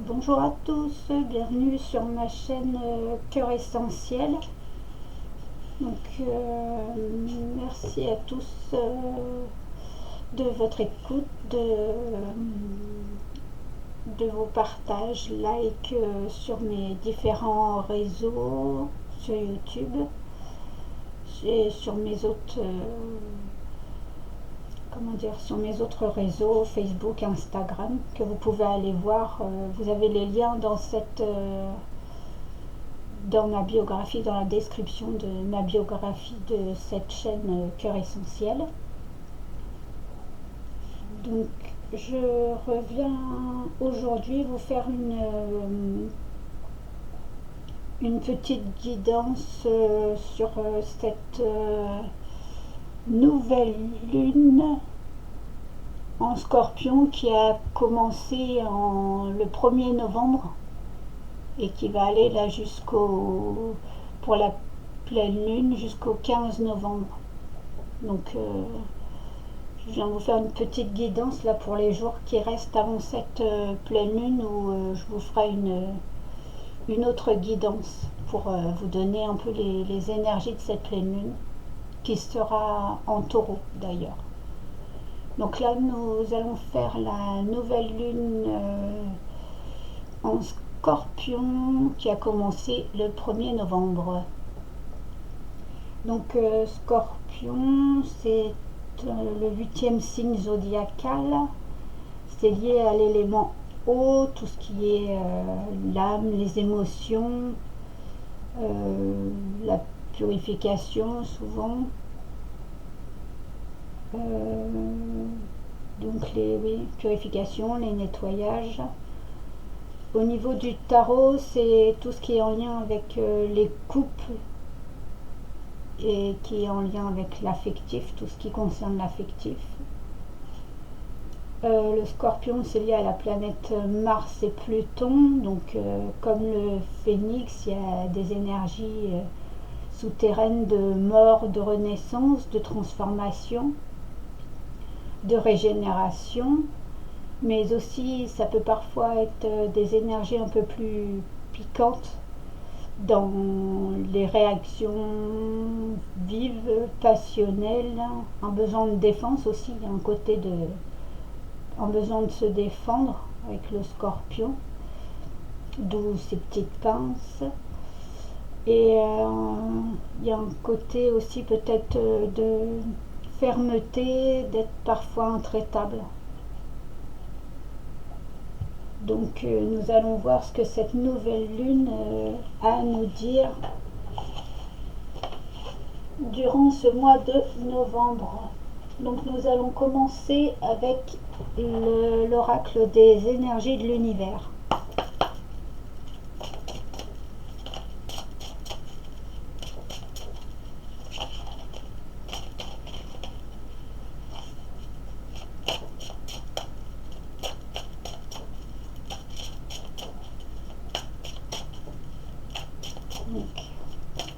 Bonjour à tous, bienvenue sur ma chaîne Cœur Essentiel. Donc, merci à tous de votre écoute, de vos partages, likes sur mes différents réseaux, sur YouTube et sur mes autres sur mes autres réseaux, Facebook, Instagram, que vous pouvez aller voir. Vous avez les liens dans ma biographie, dans la description de ma biographie de cette chaîne Cœur Essentiel. Donc, je reviens aujourd'hui vous faire une petite guidance sur cette nouvelle lune en Scorpion qui a commencé le 1er novembre et qui va aller là pour la pleine lune jusqu'au 15 novembre. Donc je viens vous faire une petite guidance là pour les jours qui restent avant cette pleine lune où je vous ferai une autre guidance pour vous donner un peu les énergies de cette pleine lune qui sera en Taureau d'ailleurs. Donc là, nous allons faire la nouvelle lune en Scorpion qui a commencé le 1er novembre. Donc Scorpion, c'est le 8e signe zodiacal. C'est lié à l'élément eau, tout ce qui est l'âme, les émotions, la purification souvent. Donc purification, les nettoyages. Au niveau du tarot, c'est tout ce qui est en lien avec les couples et qui est en lien avec l'affectif, tout ce qui concerne l'affectif. Le Scorpion, c'est lié à la planète Mars et Pluton, donc comme le Phénix, il y a des énergies souterraines de mort, de renaissance, de transformation, de régénération, mais aussi ça peut parfois être des énergies un peu plus piquantes dans les réactions vives, passionnelles, un besoin de défense aussi, il y a un côté un besoin de se défendre avec le Scorpion, d'où ces petites pinces. Et il y a un côté aussi peut-être de fermeté, d'être parfois intraitable. Donc nous allons voir ce que cette nouvelle lune a à nous dire durant ce mois de novembre. Donc nous allons commencer avec l'oracle des énergies de l'univers.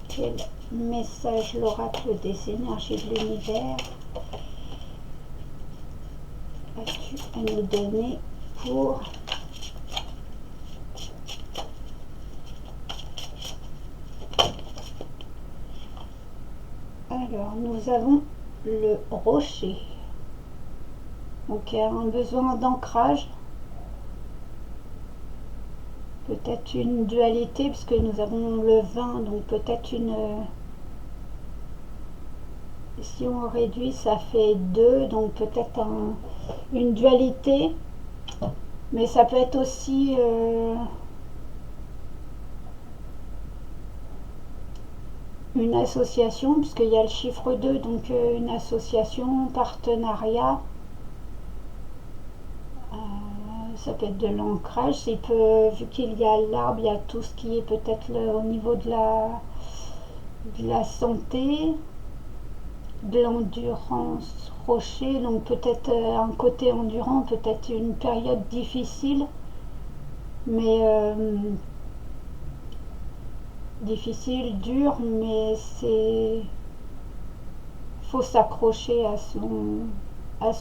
Quel message l'oracle des énergies de l'univers as-tu à nous donner pour alors nous avons le rocher, donc il y a un besoin d'ancrage, peut-être une dualité puisque nous avons le vin, donc peut-être si on réduit ça fait 2, donc peut-être une dualité, mais ça peut être aussi une association puisqu'il y a le chiffre 2, donc une association, partenariat, ça peut être de l'ancrage, vu qu'il y a l'arbre, il y a tout ce qui est peut-être au niveau de la santé, de l'endurance rocher, donc peut-être un côté endurant, peut-être une période difficile, mais difficile, dure, mais faut s'accrocher à ce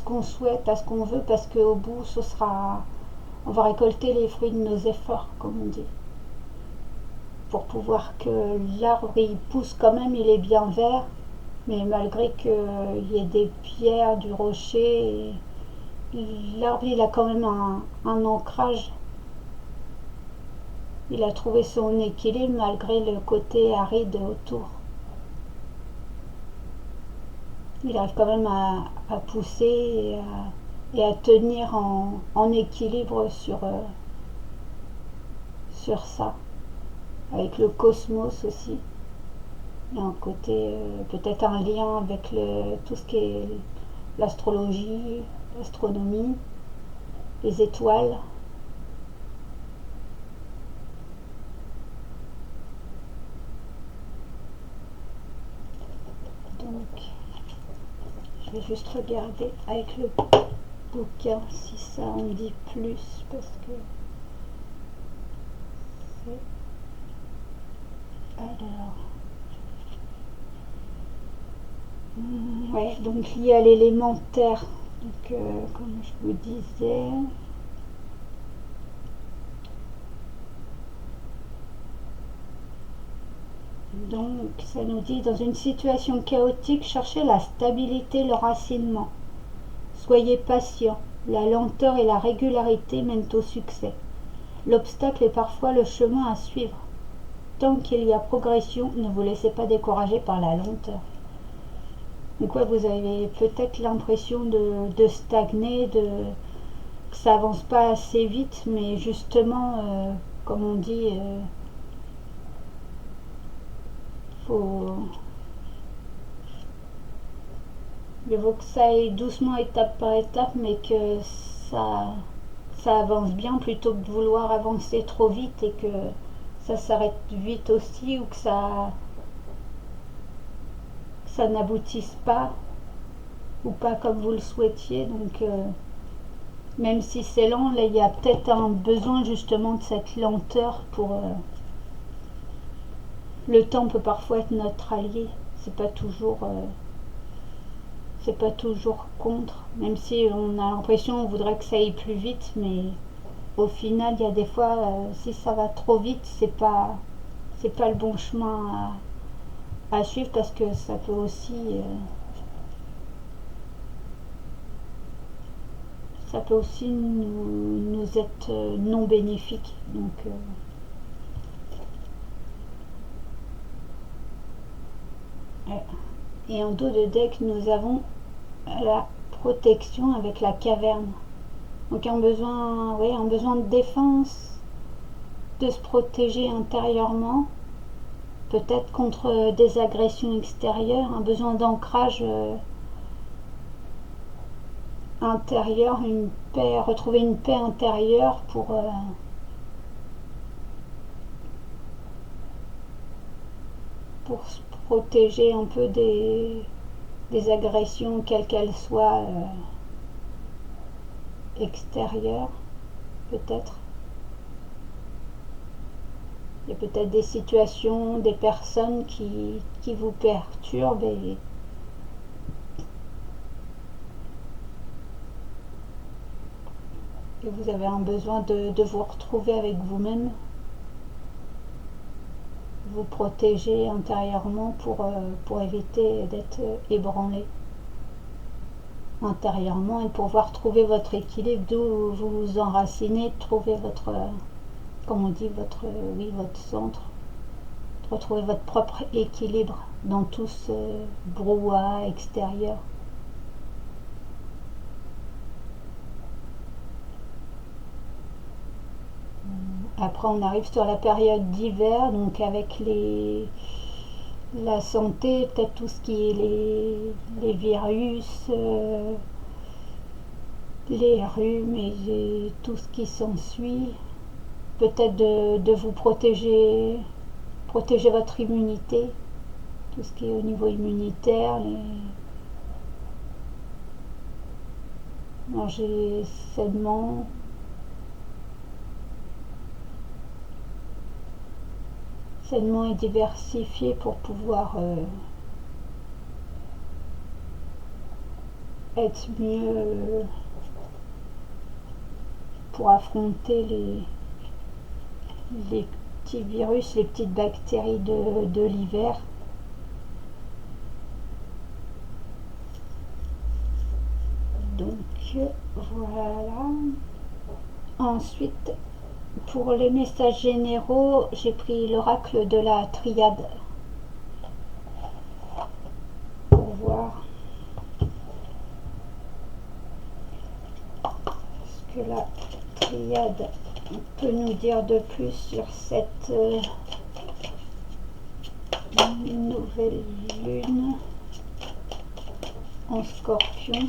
qu'on souhaite, à ce qu'on veut, parce qu'au bout ce sera on va récolter les fruits de nos efforts, comme on dit, pour pouvoir que l'arbre il pousse quand même, il est bien vert, mais malgré qu'il y ait des pierres, du rocher, l'arbre il a quand même un ancrage. Il a trouvé son équilibre malgré le côté aride autour. Il arrive quand même à pousser et à tenir en équilibre sur ça, avec le cosmos aussi. Il y a un côté, peut-être un lien avec tout ce qui est l'astrologie, l'astronomie, les étoiles. Donc, je vais juste regarder avec le bouquin si ça en dit plus, parce que c'est... Alors... Ouais, donc lié à l'élément terre. Donc, comme je vous disais... Donc, ça nous dit, dans une situation chaotique, cherchez la stabilité, le racinement. Soyez patient. La lenteur et la régularité mènent au succès. L'obstacle est parfois le chemin à suivre. Tant qu'il y a progression, ne vous laissez pas décourager par la lenteur. Donc ouais, vous avez peut-être l'impression de stagner, que ça avance pas assez vite, mais justement, comme on dit, faut... il faut que ça aille doucement, étape par étape, mais que ça avance bien plutôt que de vouloir avancer trop vite et que ça s'arrête vite aussi ou que ça n'aboutisse pas ou pas comme vous le souhaitiez. Donc même si c'est lent, là il y a peut-être un besoin justement de cette lenteur pour... le temps peut parfois être notre allié, c'est pas toujours... c'est pas toujours contre, même si on a l'impression on voudrait que ça aille plus vite, mais au final il y a des fois si ça va trop vite c'est pas le bon chemin à suivre parce que ça peut aussi nous être non bénéfique. Donc ouais. Et en dos de deck nous avons la protection avec la caverne. Donc un besoin, oui, un besoin de défense, de se protéger intérieurement, peut-être contre des agressions extérieures, un besoin d'ancrage intérieur, une paix, retrouver une paix intérieure pour se protéger un peu des agressions, quelles qu'elles soient, extérieures, peut-être. Il y a peut-être des situations, des personnes qui vous perturbent et vous avez un besoin de vous retrouver avec vous-même, vous protéger intérieurement pour éviter d'être ébranlé intérieurement et pouvoir trouver votre équilibre, d'où vous vous enracinez, trouver votre, comme on dit, votre centre, retrouver votre propre équilibre dans tout ce brouhaha extérieur. Après, on arrive sur la période d'hiver, donc avec la santé, peut-être tout ce qui est les virus, les rhumes et tout ce qui s'ensuit. Peut-être de vous protéger votre immunité, tout ce qui est au niveau immunitaire, manger sainement, et diversifié pour pouvoir être mieux pour affronter les petits virus, les petites bactéries de l'hiver. Donc voilà. Ensuite, pour les messages généraux, j'ai pris l'oracle de la triade pour voir ce que la triade peut nous dire de plus sur cette nouvelle lune en Scorpion.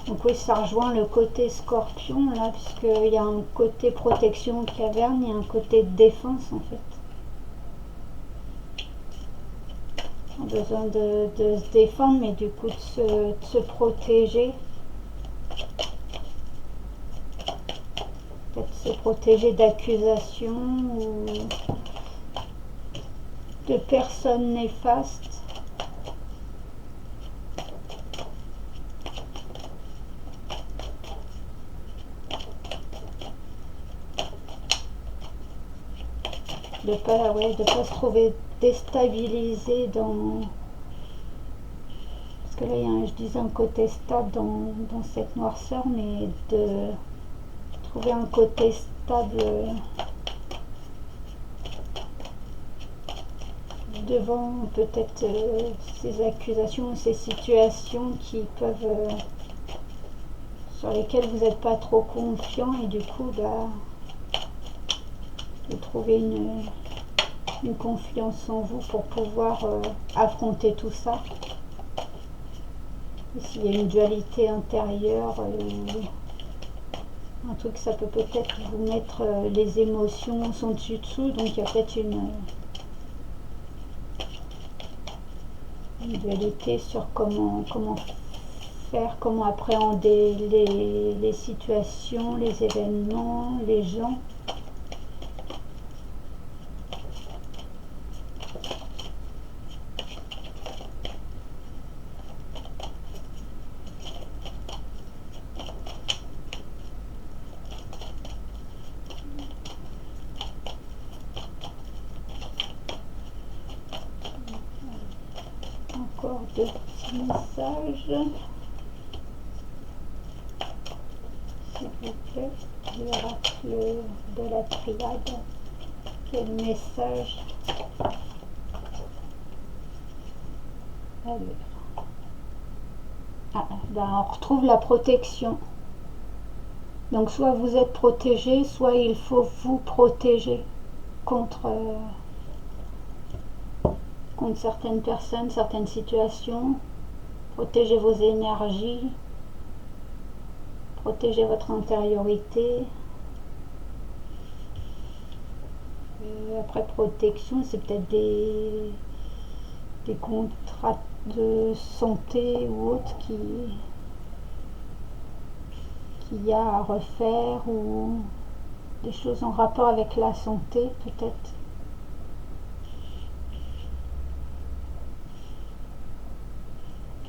Donc oui, ça rejoint le côté Scorpion là, puisqu'il y a un côté protection caverne, il y a un côté défense en fait. On a besoin de se défendre, mais du coup de se protéger. Peut-être se protéger d'accusations ou de personnes néfastes. De pas se trouver déstabilisé dans... Parce que là, je disais un côté stable dans cette noirceur, mais de trouver un côté stable devant peut-être ces accusations, ces situations qui peuvent... sur lesquelles vous n'êtes pas trop confiant et du coup, de trouver une confiance en vous pour pouvoir affronter tout ça. Et s'il y a une dualité intérieure, un truc, ça peut peut-être vous mettre les émotions sont dessus-dessous, donc il y a peut-être une dualité sur comment faire, comment appréhender les situations, les événements, les gens. Encore deux petits messages, s'il vous plaît. L'oracle de la triade, quel message? Alors, on retrouve la protection. Donc soit vous êtes protégé, soit il faut vous protéger contre certaines personnes, certaines situations. Protégez vos énergies, protégez votre intériorité. Après protection, c'est peut-être des contrats de santé ou autres qu'il y a à refaire, ou des choses en rapport avec la santé peut-être.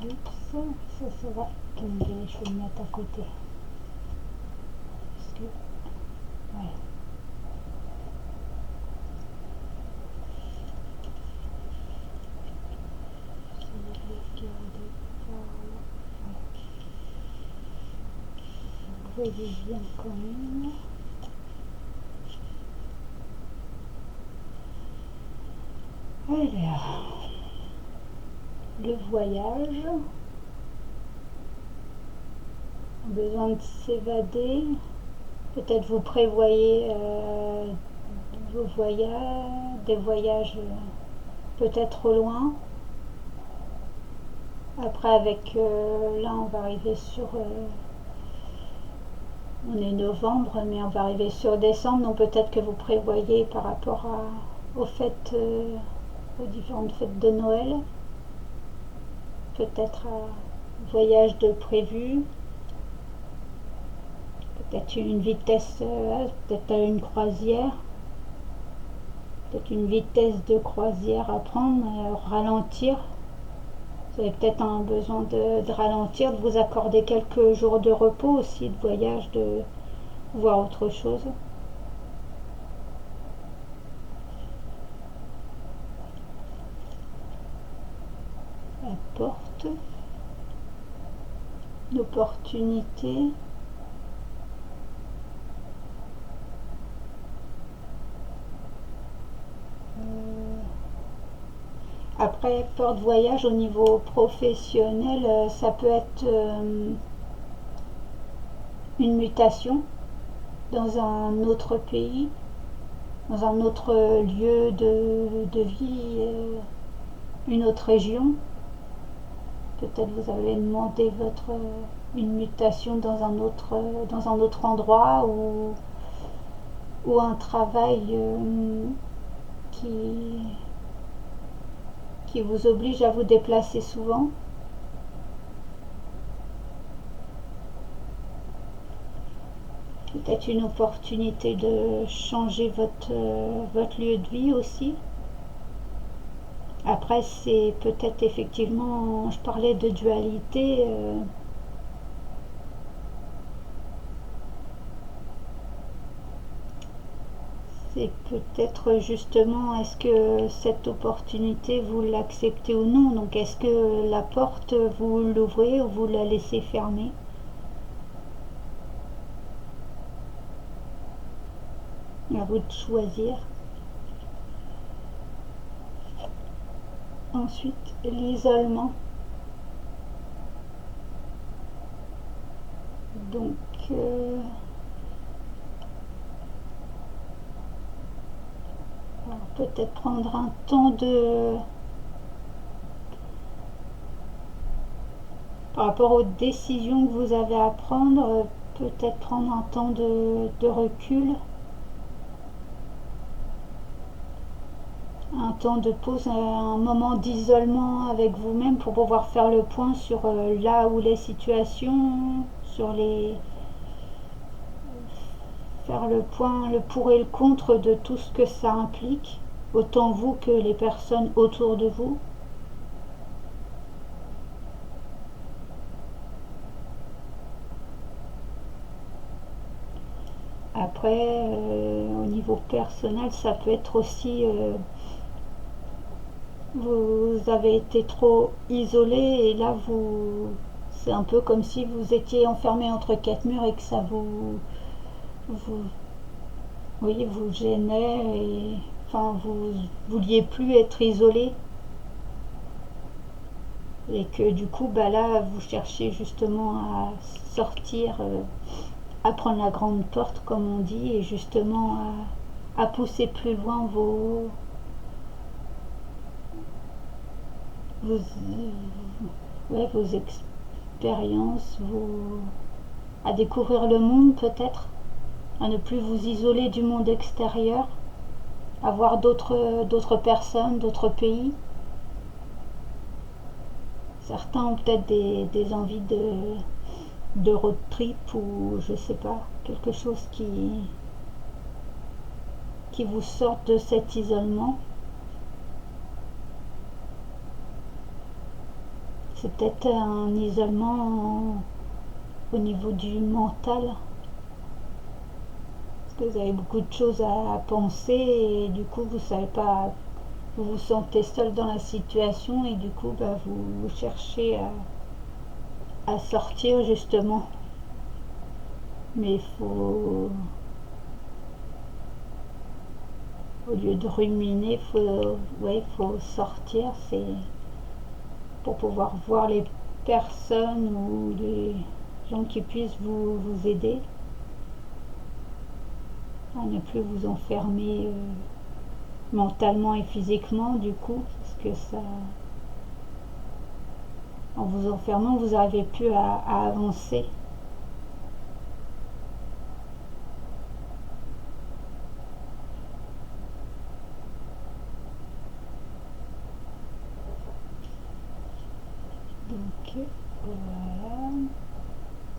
Oups, ça va. Je vais le mettre à côté. Parce que, ouais. Voyez bien quand même. Alors, le voyage, besoin de s'évader, peut-être vous prévoyez des voyages peut-être au loin. Après avec là on va arriver sur on est novembre, mais on va arriver sur décembre, donc peut-être que vous prévoyez par rapport aux fêtes, aux différentes fêtes de Noël, peut-être un voyage de prévu, peut-être une vitesse, peut-être une croisière, peut-être une vitesse de croisière à prendre, ralentir, Vous avez peut-être un besoin de ralentir, de vous accorder quelques jours de repos aussi, de voyage, de voir autre chose. La porte, l'opportunité. Après, porte-voyage au niveau professionnel, ça peut être une mutation dans un autre pays, dans un autre lieu de vie, une autre région. Peut-être vous avez demandé une mutation dans un autre endroit ou un travail qui, qui vous oblige à vous déplacer souvent. Peut-être une opportunité de changer votre lieu de vie aussi. Après, c'est peut-être effectivement, je parlais de dualité. C'est peut-être justement, est-ce que cette opportunité, vous l'acceptez ou non? Donc, est-ce que la porte, vous l'ouvrez ou vous la laissez fermée? À vous de choisir. Ensuite, l'isolement. Donc, peut-être prendre un temps par rapport aux décisions que vous avez à prendre, peut-être prendre un temps de recul, un temps de pause, un moment d'isolement avec vous-même pour pouvoir faire le point sur là où les situations, sur les faire le point, le pour et le contre de tout ce que ça implique, autant vous que les personnes autour de vous. Après, au niveau personnel, ça peut être aussi vous avez été trop isolé et là c'est un peu comme si vous étiez enfermé entre quatre murs et que ça vous oui, vous gênait et enfin vous vouliez plus être isolé et que du coup bah là vous cherchez justement à sortir, à prendre la grande porte comme on dit et justement à pousser plus loin vos, ouais, vos expériences, à découvrir le monde peut-être, à ne plus vous isoler du monde extérieur, à voir d'autres personnes, d'autres pays. Certains ont peut-être des envies de road trip ou je sais pas, quelque chose qui vous sorte de cet isolement. C'est peut-être un isolement au niveau du mental, parce que vous avez beaucoup de choses à penser et du coup vous savez pas, vous vous sentez seul dans la situation et du coup bah, vous cherchez à sortir justement. Mais il faut, au lieu de ruminer, ouais, faut sortir, c'est pour pouvoir voir les personnes ou les gens qui puissent vous aider à ne plus vous enfermer mentalement et physiquement du coup, parce que ça, en vous enfermant, vous n'arrivez plus à avancer. Donc voilà.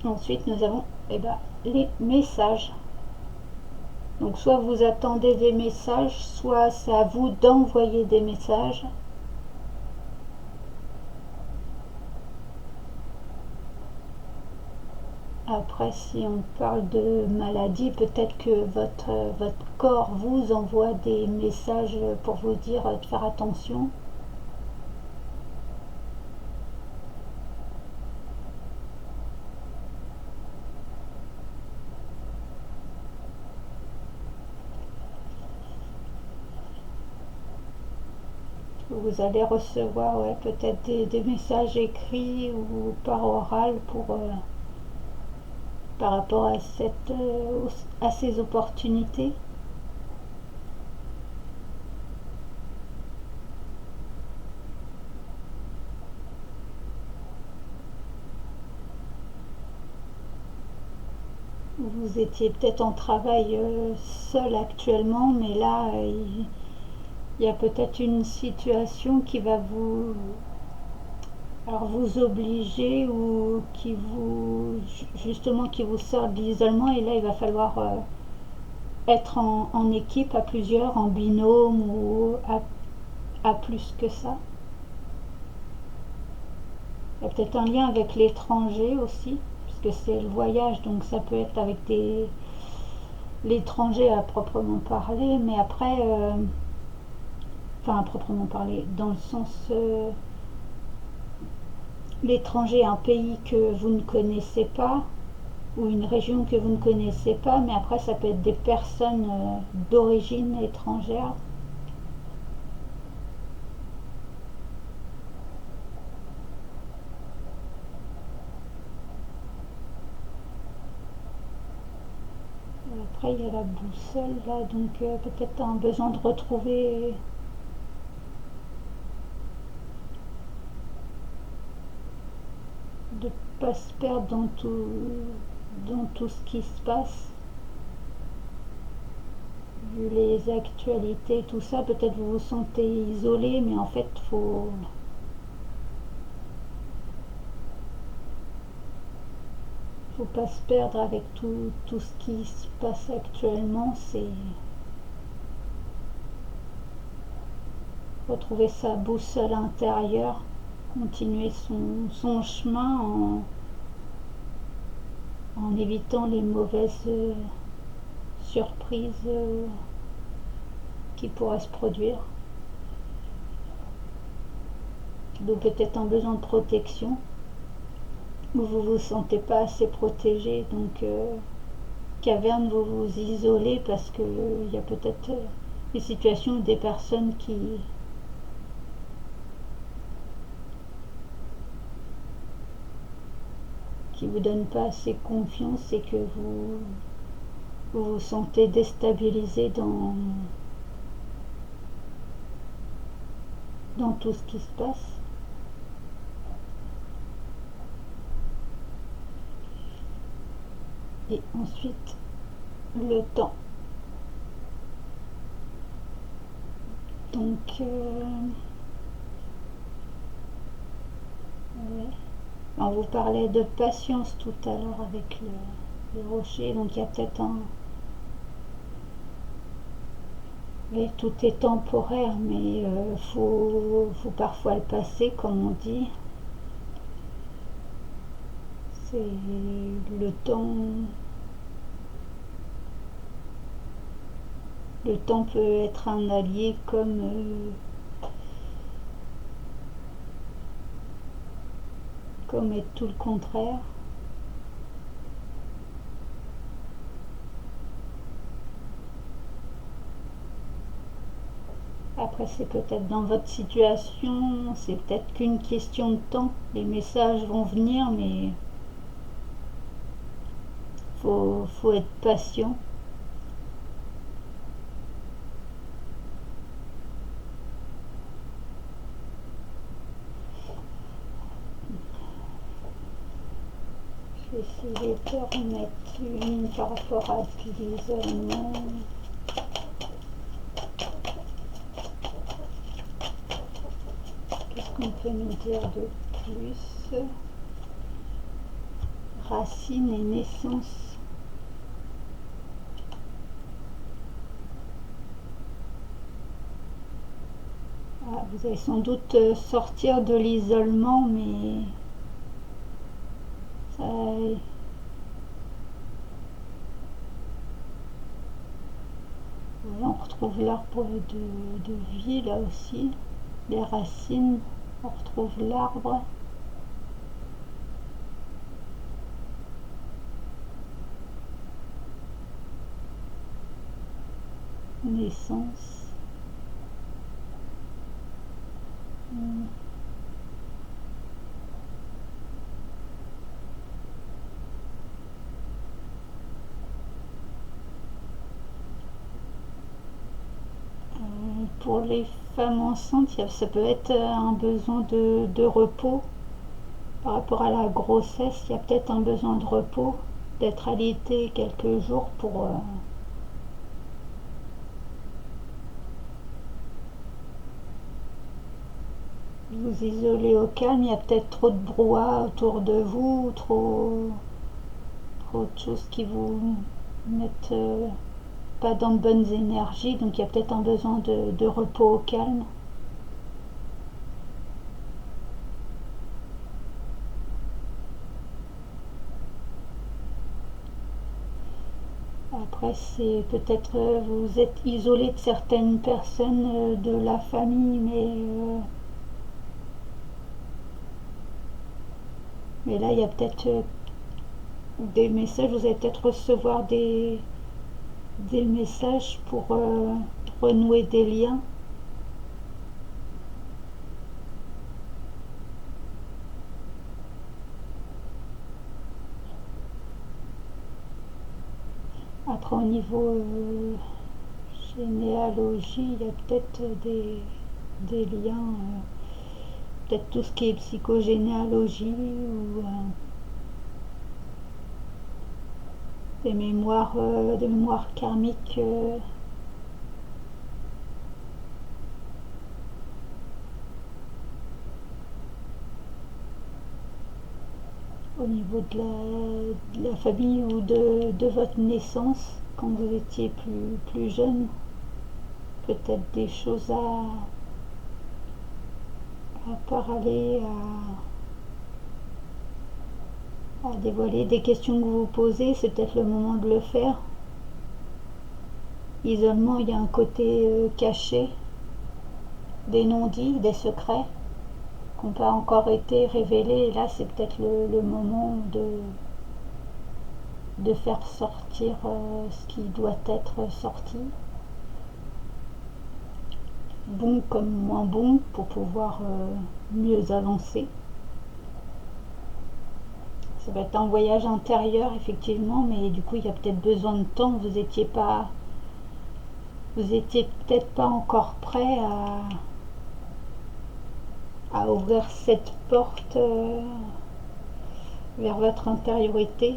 Ensuite, nous avons les messages. Donc soit vous attendez des messages, soit c'est à vous d'envoyer des messages. Après, si on parle de maladie, peut-être que votre corps vous envoie des messages pour vous dire de faire attention. Vous allez recevoir peut-être des messages écrits ou par oral par rapport à ces opportunités. Vous étiez peut-être en travail seul actuellement, mais là, il y a peut-être une situation qui va vous obliger ou qui vous sort de l'isolement, et là, il va falloir être en équipe à plusieurs, en binôme ou à plus que ça. Il y a peut-être un lien avec l'étranger aussi, puisque c'est le voyage, donc ça peut être avec l'étranger à proprement parler, mais après, enfin à proprement parler, dans le sens l'étranger, un pays que vous ne connaissez pas, ou une région que vous ne connaissez pas, mais après ça peut être des personnes d'origine étrangère. Après, il y a la boussole là, donc peut-être un besoin de retrouver, de ne pas se perdre dans tout ce qui se passe. Vu les actualités, tout ça, peut-être vous vous sentez isolé, mais en fait, faut pas se perdre avec tout ce qui se passe actuellement. C'est retrouver sa boussole intérieure, continuer son chemin en évitant les mauvaises surprises qui pourraient se produire. Donc peut-être un besoin de protection, où vous vous sentez pas assez protégé, donc caverne, vous vous isolez parce que il y a peut-être des situations ou des personnes qui vous donnent pas assez confiance, et que vous vous sentez déstabilisé dans tout ce qui se passe. Et ensuite, le temps. Donc, ouais. On vous parlait de patience tout à l'heure avec le rocher, donc il y a peut-être mais tout est temporaire, mais faut parfois le passer, comme on dit. C'est le temps. Le temps peut être un allié comme être tout le contraire. Après, c'est peut-être dans votre situation, c'est peut-être qu'une question de temps. Les messages vont venir, mais faut être patient. Je vais essayer de remettre une par rapport à l'isolement. Qu'est-ce qu'on peut nous dire de plus? Racine et naissance. Ah, vous allez sans doute sortir de l'isolement, mais ça, retrouve l'arbre de vie là aussi, les racines, on retrouve l'arbre. Naissance. Pour les femmes enceintes, ça peut être un besoin de repos. Par rapport à la grossesse, il y a peut-être un besoin de repos, d'être alité quelques jours pour vous isoler au calme. Il y a peut-être trop de brouhaha autour de vous, trop de choses qui vous mettent pas dans de bonnes énergies, donc il y a peut-être un besoin de repos au calme. Après, c'est peut-être vous êtes isolé de certaines personnes de la famille, mais là, il y a peut-être des messages, vous allez peut-être recevoir des messages pour renouer des liens. Après, au niveau généalogie, il y a peut-être des liens, peut-être tout ce qui est psychogénéalogie ou des mémoires karmiques. Au niveau de la famille ou de votre naissance, quand vous étiez plus jeune, peut-être des choses à parler, à dévoiler, des questions que vous vous posez, c'est peut-être le moment de le faire. Isolement, il y a un côté caché, des non-dits, des secrets qui n'ont pas encore été révélés. Et là, c'est peut-être le moment de faire sortir ce qui doit être sorti, bon comme moins bon, pour pouvoir mieux avancer. Ça va être un voyage intérieur, effectivement, mais du coup, il y a peut-être besoin de temps. Vous étiez peut-être pas encore prêt à ouvrir cette porte vers votre intériorité.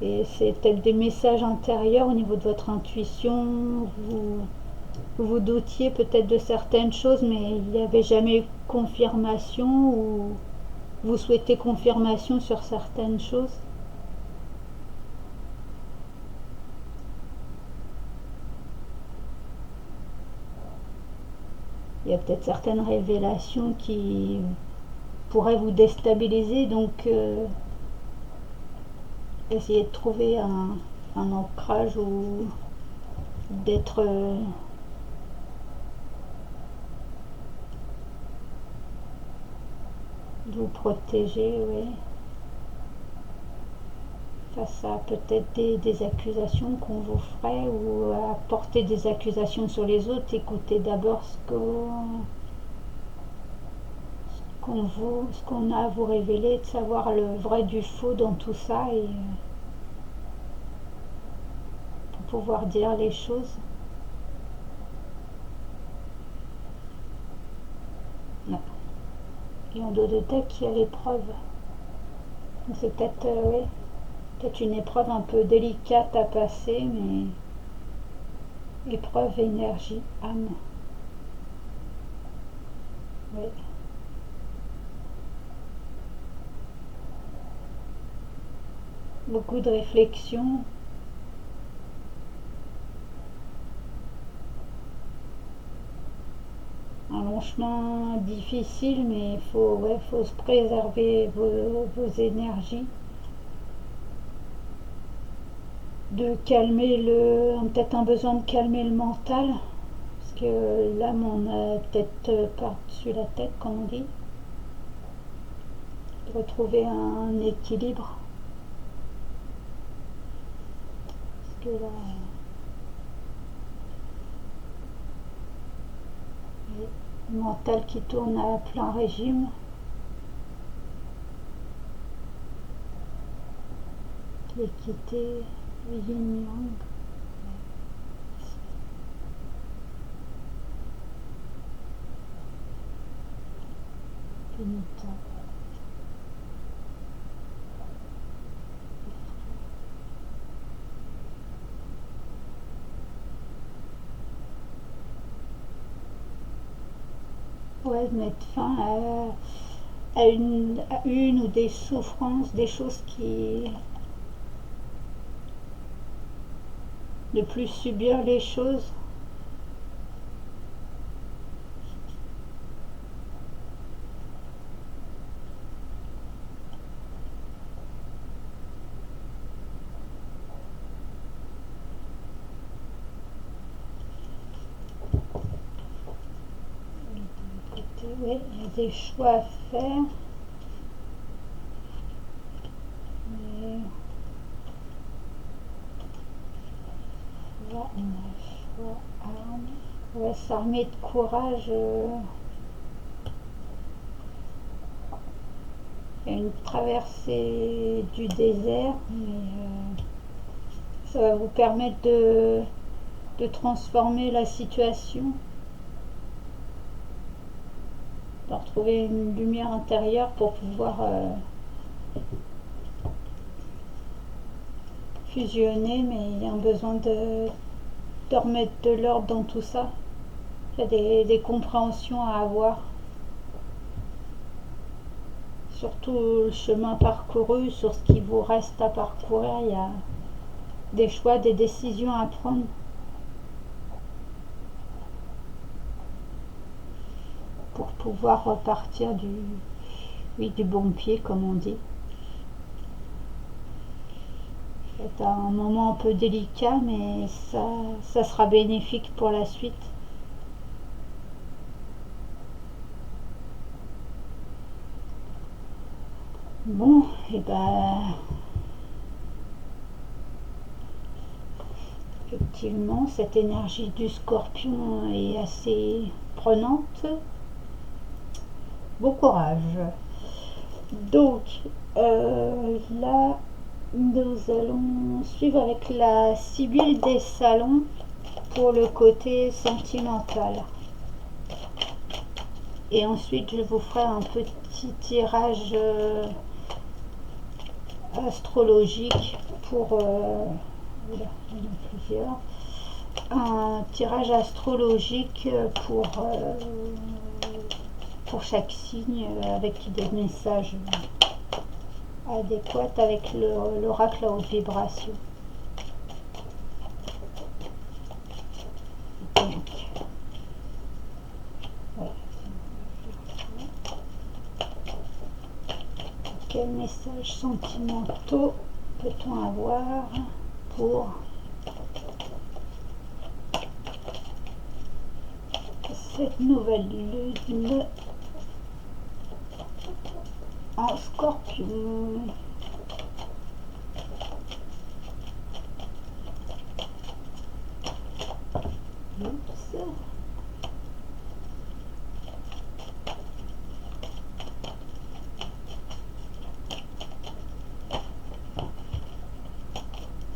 Et c'est peut-être des messages intérieurs au niveau de votre intuition. Vous doutiez peut-être de certaines choses, mais il n'y avait jamais eu confirmation, ou vous souhaitez confirmation sur certaines choses. Il y a peut-être certaines révélations qui pourraient vous déstabiliser, donc essayez de trouver un ancrage ou d'être de vous protéger, oui, face à peut-être des accusations qu'on vous ferait, ou à porter des accusations sur les autres. Écoutez d'abord ce qu'on a à vous révéler, de savoir le vrai du faux dans tout ça, et pour pouvoir dire les choses. Et en dos de tête, il y a l'épreuve. Donc c'est peut-être ouais, peut-être une épreuve un peu délicate à passer, mais épreuve, énergie, âme. Ouais. Beaucoup de réflexion. Un long chemin difficile, mais faut se préserver vos énergies. de calmer peut-être un besoin de calmer le mental, parce que l'âme on a peut-être par-dessus la tête, comme on dit, de retrouver un équilibre. Parce que là, le mental qui tourne à plein régime. L'équité, le yin-yang. Pénitent. Ouais, mettre fin à une ou des souffrances, des choses qui... Ne plus subir les choses. Oui, il y a des choix à faire. Mais là, on a le choix arme. Ouais, s'armer de courage. Il y a une traversée du désert, mais ça va vous permettre de transformer la situation, de retrouver une lumière intérieure pour pouvoir fusionner, mais il y a un besoin de remettre de l'ordre dans tout ça. Il y a des compréhensions à avoir. Sur tout le chemin parcouru, sur ce qui vous reste à parcourir, il y a des choix, des décisions à prendre. Pour pouvoir repartir du bon pied, comme on dit. C'est un moment un peu délicat, mais ça sera bénéfique pour la suite. Bon, et ben, effectivement, cette énergie du scorpion est assez prenante. Bon courage. Donc, là, nous allons suivre avec la Sibylle des salons pour le côté sentimental. Et ensuite, je vous ferai un petit tirage astrologique pour... il y en a plusieurs. Un tirage astrologique pour chaque signe avec des messages adéquats avec l'oracle à haute vibration. Donc, voilà. Quels messages sentimentaux peut-on avoir pour cette nouvelle lune en Scorpion? Oups.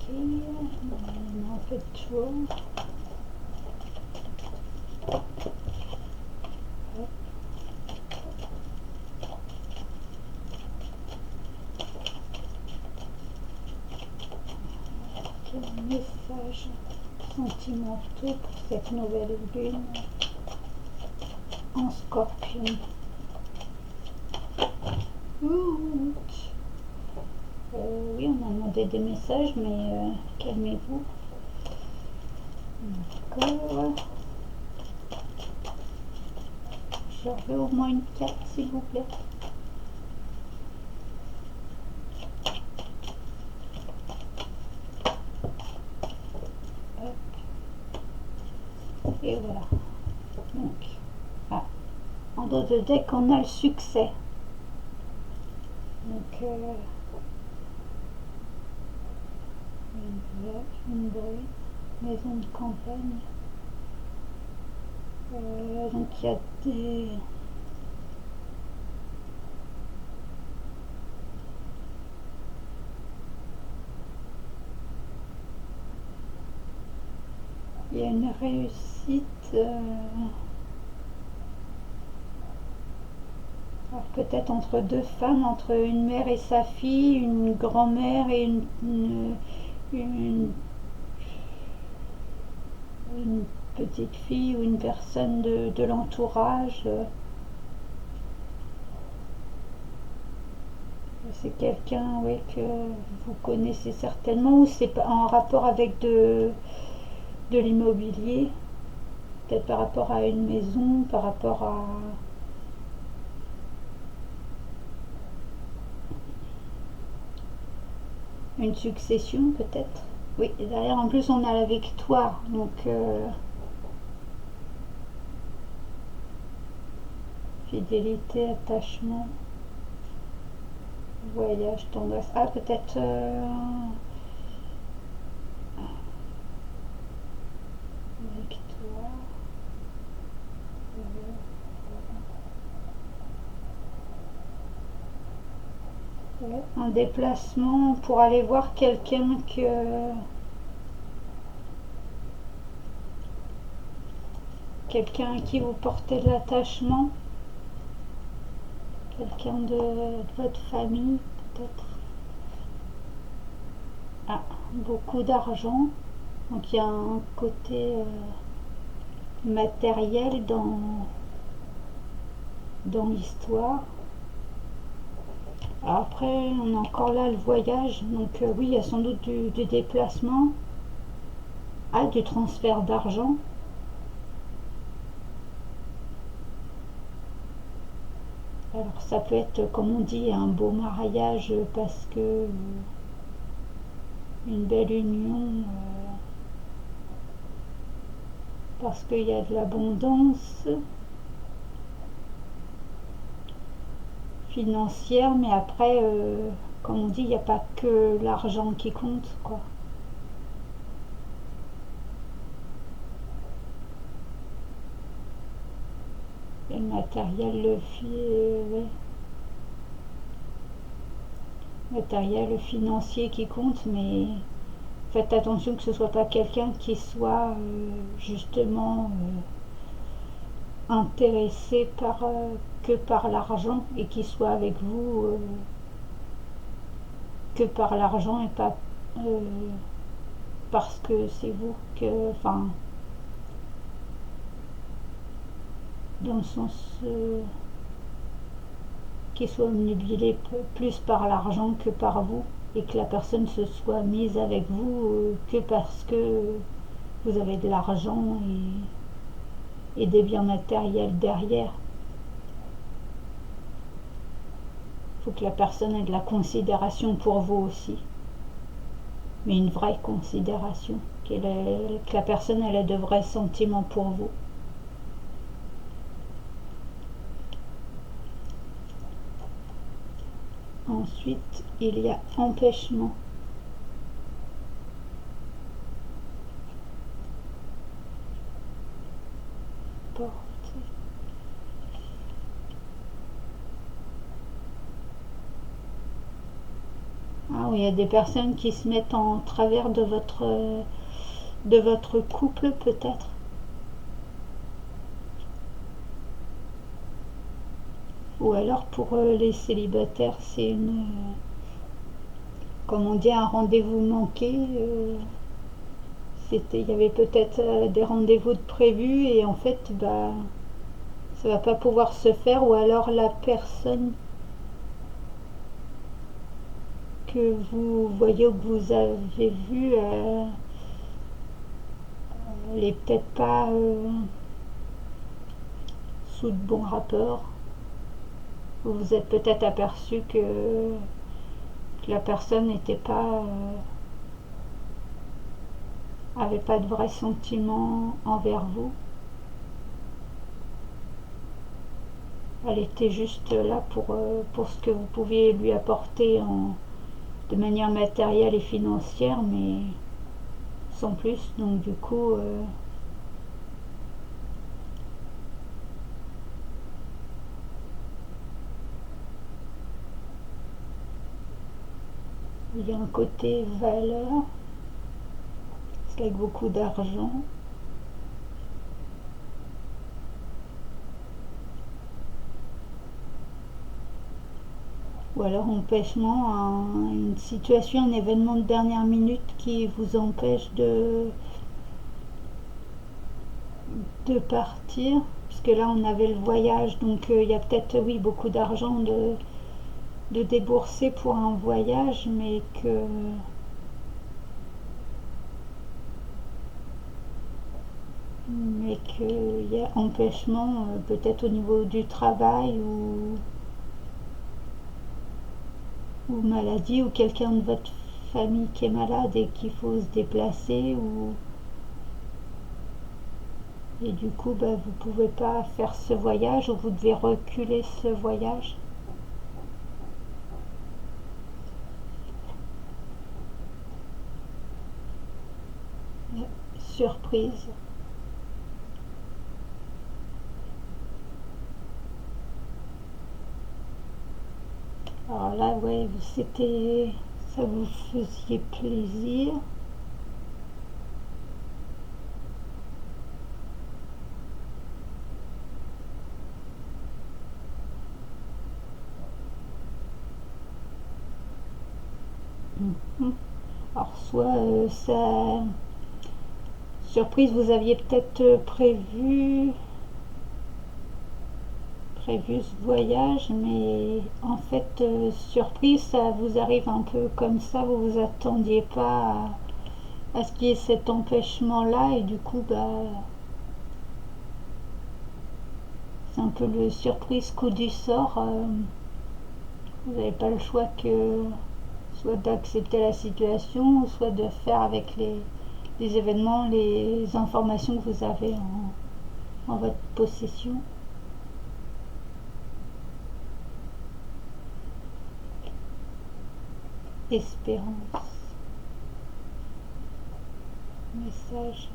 Un peu de tout. Quels messages sentimentaux pour cette nouvelle lune en Scorpion? Oui, on m'a demandé des messages, mais calmez-vous. D'accord. Je veux au moins une carte, s'il vous plaît. Et voilà. Donc, ah, en dos de deck, on a le succès. Donc, une bruit, maison de campagne. Donc, il y a des... Il y a une réussite. Alors peut-être entre deux femmes, entre une mère et sa fille, une grand-mère et une petite fille ou une personne de l'entourage. C'est quelqu'un, oui, que vous connaissez certainement, ou c'est en rapport avec de l'immobilier, peut-être par rapport à une maison, par rapport à une succession peut-être. Oui, et derrière en plus on a la victoire, donc fidélité, attachement, voyage, tendresse. Ah, peut-être victoire. Ouais, un déplacement pour aller voir quelqu'un quelqu'un à qui vous portez de l'attachement, quelqu'un de votre famille peut-être. Ah, beaucoup d'argent, donc il y a un côté matériel dans l'histoire. Après, on a encore là le voyage, donc oui, il y a sans doute du déplacement, du transfert d'argent. Alors ça peut être, comme on dit, un beau mariage parce que une belle union, parce qu'il y a de l'abondance financière, mais après, comme on dit, il n'y a pas que l'argent qui compte, quoi. Et le matériel, matériel financier qui compte, mais faites attention que ce soit pas quelqu'un qui soit justement intéressé que par l'argent et qui soit avec vous que par l'argent et pas euh, parce que c'est vous que, enfin, dans le sens qu'il soit omnubilé plus par l'argent que par vous et que la personne se soit mise avec vous que parce que vous avez de l'argent et des biens matériels derrière. Il faut que la personne ait de la considération pour vous aussi, mais une vraie considération, que la personne ait de vrais sentiments pour vous. Ensuite, il y a empêchement. Porte. Ah oui, il y a des personnes qui se mettent en travers de votre couple peut-être. Ou alors pour les célibataires, c'est comme on dit, un rendez-vous manqué. Il y avait peut-être des rendez-vous de prévus et en fait, bah, ça va pas pouvoir se faire, ou alors la personne que vous voyez ou que vous avez vue, elle est peut-être pas sous de bons rapports. Vous vous êtes peut-être aperçu que la personne n'était pas avait pas de vrais sentiments envers vous. Elle était juste là pour ce que vous pouviez lui apporter de manière matérielle et financière, mais sans plus. Donc du coup, il y a un côté valeur, parce qu'avec beaucoup d'argent, ou alors empêchement, une situation, un événement de dernière minute qui vous empêche de partir, puisque là on avait le voyage, donc il y a peut-être, oui, beaucoup d'argent de débourser pour un voyage, mais qu'il y a empêchement peut-être au niveau du travail ou maladie, ou quelqu'un de votre famille qui est malade et qu'il faut se déplacer, et du coup vous pouvez pas faire ce voyage, ou vous devez reculer ce voyage. Surprise. Alors là, ouais, ça vous faisait plaisir. Mhm. Alors soit surprise, vous aviez peut-être prévu ce voyage, mais en fait, surprise, ça vous arrive un peu comme ça, vous vous attendiez pas à ce qu'il y ait cet empêchement-là, et du coup, c'est un peu le surprise coup du sort. Vous n'avez pas le choix que soit d'accepter la situation, ou soit de faire avec les événements, les informations que vous avez en votre possession. Espérance. Message.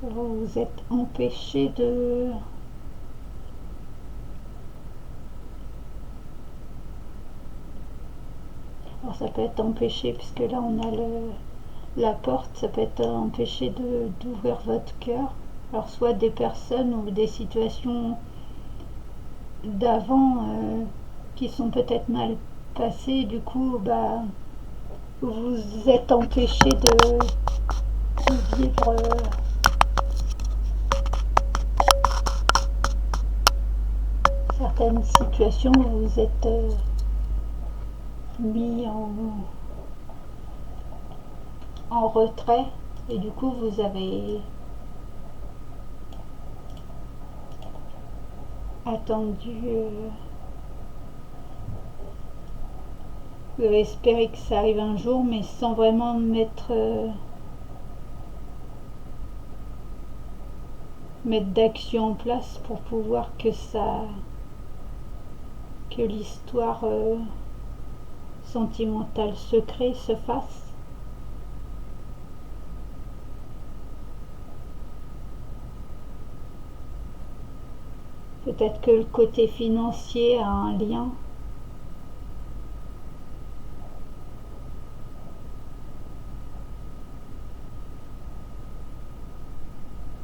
Vous êtes empêché de... Alors ça peut être empêché, puisque là on a la porte, ça peut être empêché d'ouvrir votre cœur. Alors soit des personnes ou des situations d'avant qui sont peut-être mal passées, du coup vous êtes empêché de vivre certaines situations, où vous êtes mis en retrait, et du coup vous avez attendu, vous avez espéré que ça arrive un jour, mais sans vraiment mettre d'action en place pour pouvoir que l'histoire sentimentale secrète se fasse. Peut-être que le côté financier a un lien.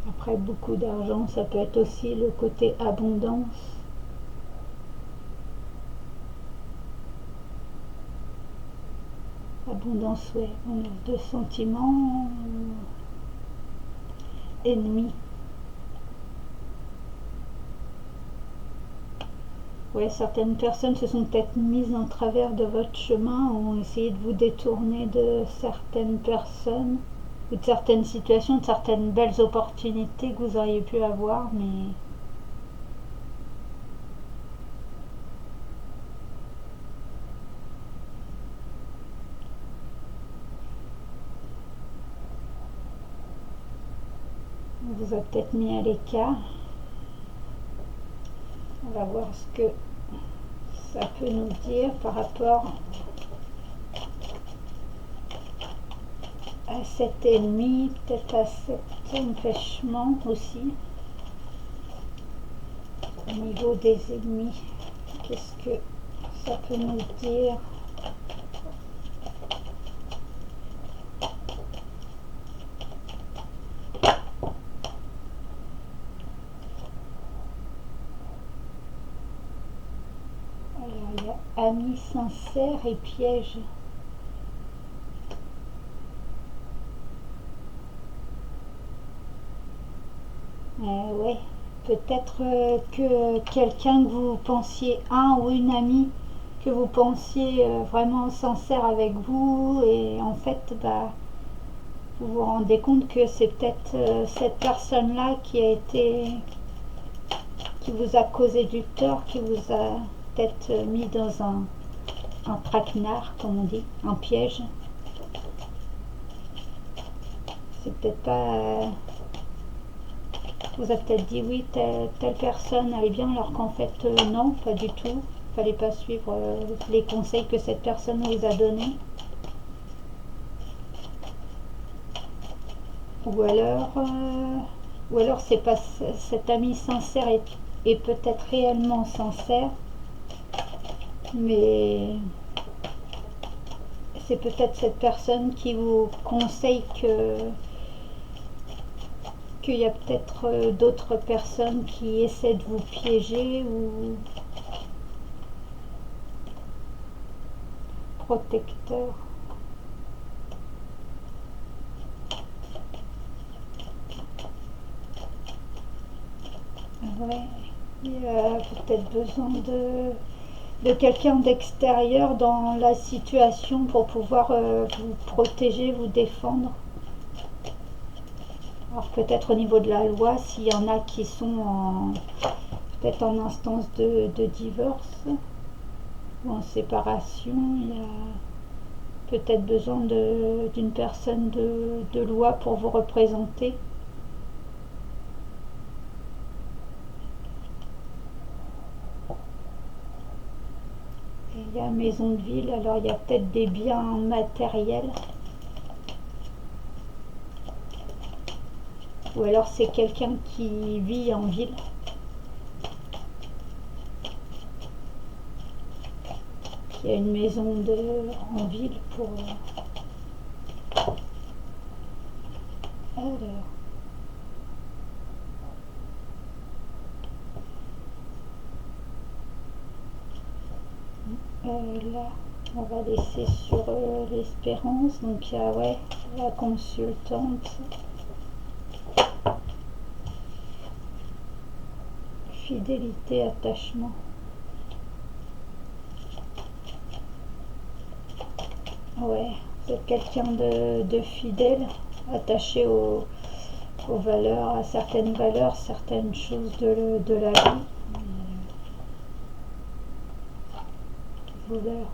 Après, beaucoup d'argent, ça peut être aussi le côté abondance. Abondance, ouais, on a deux sentiments ennemis. Ouais, certaines personnes se sont peut-être mises en travers de votre chemin, ont essayé de vous détourner de certaines personnes ou de certaines situations, de certaines belles opportunités que vous auriez pu avoir, mais on vous a peut-être mis à l'écart. On va voir ce que ça peut nous dire par rapport à cet ennemi, peut-être à cet empêchement aussi. Au niveau des ennemis, qu'est-ce que ça peut nous dire? Alors, il y a amis sincères et pièges. Ouais, peut-être que quelqu'un que vous pensiez, un ou une amie que vous pensiez vraiment sincère avec vous, et en fait, bah, vous vous rendez compte que c'est peut-être cette personne-là qui vous a causé du tort, qui vous a peut-être mis dans un traquenard, comme on dit, un piège. C'est peut-être pas. Vous avez peut-être dit oui, telle personne allait bien, alors qu'en fait, non, pas du tout. Il fallait pas suivre les conseils que cette personne vous a donnés. Ou alors, c'est pas cet ami sincère est peut-être réellement sincère, mais c'est peut-être cette personne qui vous conseille qu'il y a peut-être d'autres personnes qui essaient de vous piéger ou protecteurs. Ouais, il y a peut-être besoin de quelqu'un d'extérieur dans la situation pour pouvoir vous protéger, vous défendre. Alors peut-être au niveau de la loi, s'il y en a qui sont peut-être en instance de divorce ou en séparation, il y a peut-être besoin d'une personne de loi pour vous représenter. Et il y a maison de ville, alors il y a peut-être des biens matériels. Ou alors c'est quelqu'un qui vit en ville. Qui a une maison en ville pour. Alors. Là, on va laisser sur l'espérance. Donc il y a la consultante. Fidélité, attachement. Ouais, c'est quelqu'un de fidèle, attaché aux valeurs, à certaines valeurs, certaines choses de la vie. Voleur.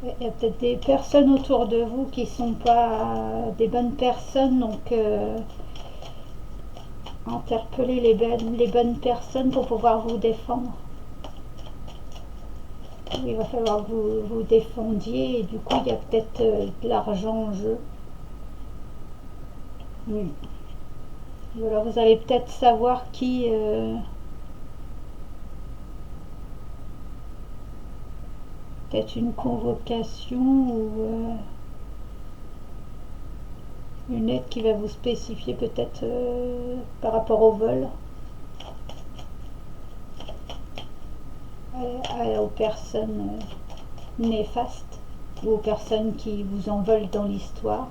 Il y a peut-être des personnes autour de vous qui ne sont pas des bonnes personnes, donc interpeller les bonnes personnes pour pouvoir vous défendre. Il va falloir que vous vous défendiez et du coup il y a peut-être de l'argent en jeu. Oui. Alors vous allez peut-être savoir qui peut-être une convocation ou une aide qui va vous spécifier peut-être par rapport au vol aux personnes néfastes ou aux personnes qui vous en veulent dans l'histoire.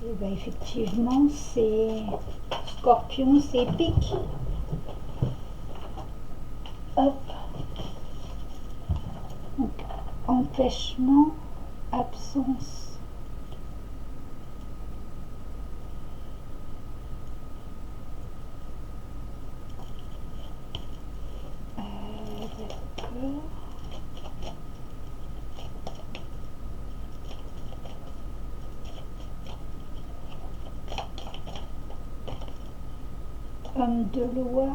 Et bien effectivement, c'est Scorpion, c'est pique. Hop. Donc, empêchement, absence. D'accord. Homme de loi.